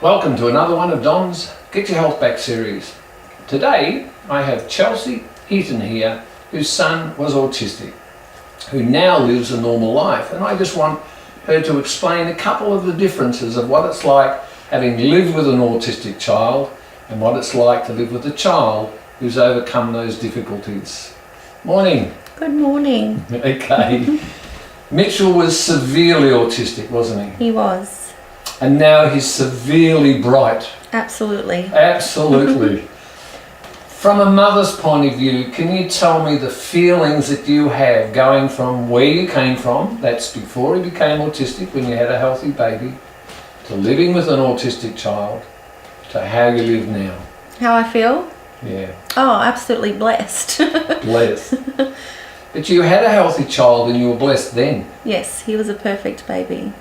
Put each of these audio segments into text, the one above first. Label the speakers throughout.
Speaker 1: Welcome to another one of Don's Get Your Health Back series. Today I have Chelsea Heaton here, whose son was autistic, who now lives a normal life, and I just want her to explain a couple of the differences of what it's like having lived with an autistic child and what it's like to live with a child who's overcome those difficulties. Morning.
Speaker 2: Good morning.
Speaker 1: Okay. Mitchell was severely autistic, wasn't he?
Speaker 2: He was.
Speaker 1: And now he's severely bright.
Speaker 2: Absolutely.
Speaker 1: Absolutely. From a mother's point of view, can you tell me the feelings that you have going from where you came from, that's before he became autistic, when you had a healthy baby, to living with an autistic child, to how you live now?
Speaker 2: How I feel?
Speaker 1: Yeah.
Speaker 2: Oh, absolutely blessed.
Speaker 1: Blessed. But you had a healthy child and you were blessed then.
Speaker 2: Yes, he was a perfect baby.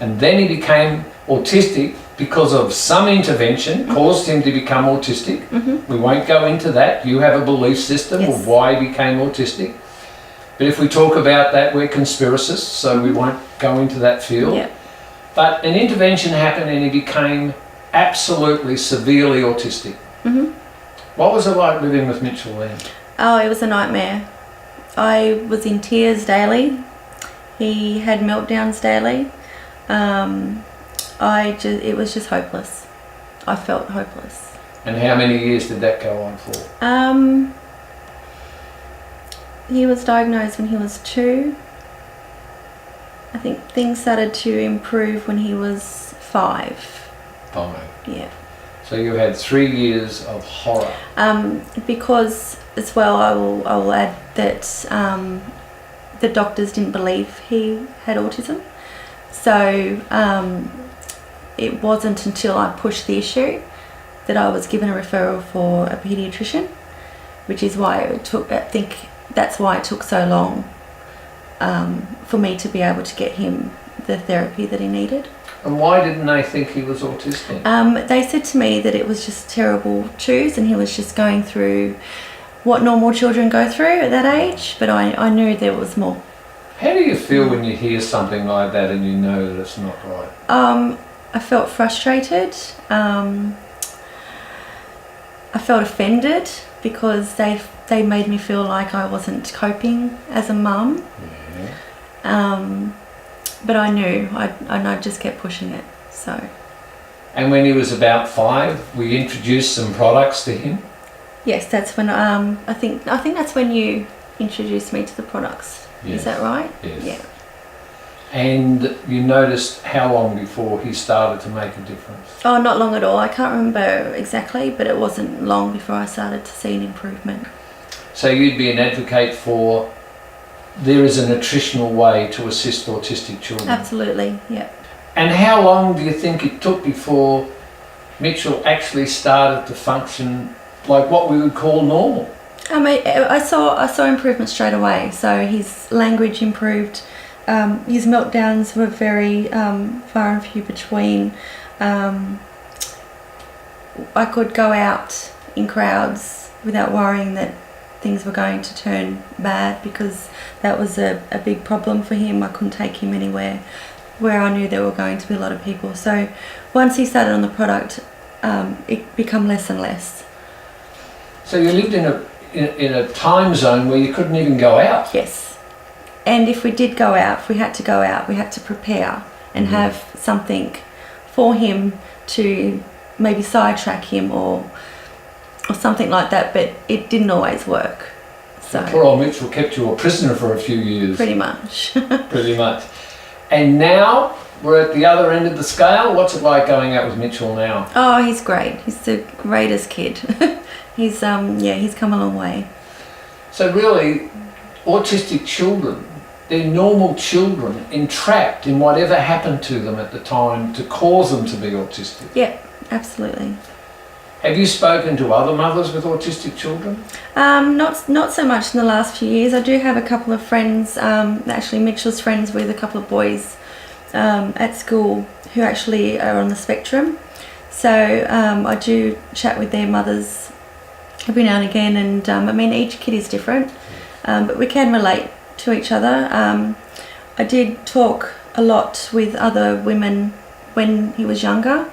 Speaker 1: And then he became autistic because of some intervention, caused him to become autistic. We won't go into that. You have a belief system of why he became autistic. But if we talk about that, we're conspiracists, so we won't go into that field.
Speaker 2: Yep.
Speaker 1: But an intervention happened and he became absolutely severely autistic. What was it like living with Mitchell then?
Speaker 2: Oh, it was a nightmare. I was in tears daily. He had meltdowns daily. It was just hopeless. I felt hopeless.
Speaker 1: And how many years did that go on for?
Speaker 2: He was diagnosed when he was 2. I think things started to improve when he was 5.
Speaker 1: 5.
Speaker 2: Yeah.
Speaker 1: So you had 3 years of horror.
Speaker 2: Because as well, I will add that the doctors didn't believe he had autism. So it wasn't until I pushed the issue that I was given a referral for a paediatrician, which is why I think that's why it took so long for me to be able to get him the therapy that he needed.
Speaker 1: And why didn't they think he was autistic?
Speaker 2: They said to me that it was just terrible twos and he was just going through what normal children go through at that age, but I knew there was more.
Speaker 1: How do you feel when you hear something like that and you know that it's not right?
Speaker 2: I felt frustrated. I felt offended because they made me feel like I wasn't coping as a mum.
Speaker 1: Yeah.
Speaker 2: But I knew, I just kept pushing it. So.
Speaker 1: And when he was about 5, we introduced some products to him?
Speaker 2: Yes, that's when I think that's when you introduced me to the products.
Speaker 1: Yes.
Speaker 2: Is that right?
Speaker 1: Yes.
Speaker 2: Yeah.
Speaker 1: And you noticed how long before he started to make a difference?
Speaker 2: Oh, not long at all. I can't remember exactly, but it wasn't long before I started to see an improvement.
Speaker 1: So you'd be an advocate for there is a nutritional way to assist autistic children?
Speaker 2: Absolutely, yeah.
Speaker 1: And how long do you think it took before Mitchell actually started to function like what we would call normal?
Speaker 2: I saw improvement straight away. So his language improved. His meltdowns were very far and few between. I could go out in crowds without worrying that things were going to turn bad, because that was a big problem for him. I couldn't take him anywhere where I knew there were going to be a lot of people. So once he started on the product, it became less and less.
Speaker 1: So you lived in a time zone where you couldn't even go out?
Speaker 2: Yes. And if we did go out, if we had to go out, we had to prepare and have something for him to maybe sidetrack him or something like that, but it didn't always work. So
Speaker 1: poor old Mitchell kept you a prisoner for a few years.
Speaker 2: Pretty much.
Speaker 1: Pretty much. And now we're at the other end of the scale. What's it like going out with Mitchell now?
Speaker 2: Oh, he's great. He's the greatest kid. He's come a long way.
Speaker 1: So really, autistic children, they're normal children entrapped in whatever happened to them at the time to cause them to be autistic.
Speaker 2: Yeah, absolutely.
Speaker 1: Have you spoken to other mothers with autistic children?
Speaker 2: Not so much in the last few years. I do have a couple of friends, actually Mitchell's friends with a couple of boys at school who actually are on the spectrum. So I do chat with their mothers every now and again, and each kid is different, but we can relate to each other. I did talk a lot with other women when he was younger,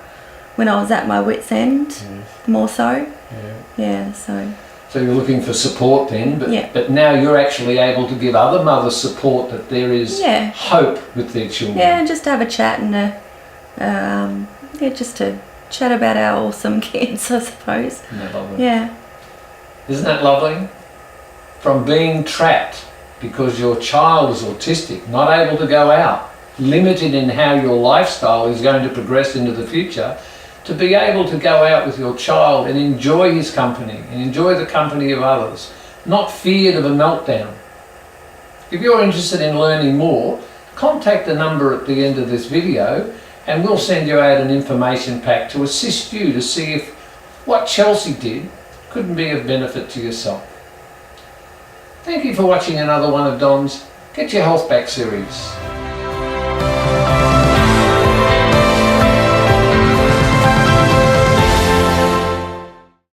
Speaker 2: when I was at my wit's end, more so.
Speaker 1: Yeah.
Speaker 2: Yeah, so.
Speaker 1: So you're looking for support then,
Speaker 2: Yeah.
Speaker 1: but now you're actually able to give other mothers support that there is hope with their children.
Speaker 2: Yeah, and just to have a chat and just to chat about our awesome kids, I suppose.
Speaker 1: Isn't that lovely?
Speaker 2: Yeah.
Speaker 1: Isn't that lovely? From being trapped because your child is autistic, not able to go out, limited in how your lifestyle is going to progress into the future, to be able to go out with your child and enjoy his company and enjoy the company of others, not feared of a meltdown. If you're interested in learning more, contact the number at the end of this video and we'll send you out an information pack to assist you to see if what Chelsea did couldn't be of benefit to yourself. Thank you for watching another one of Don's Get Your Health Back series.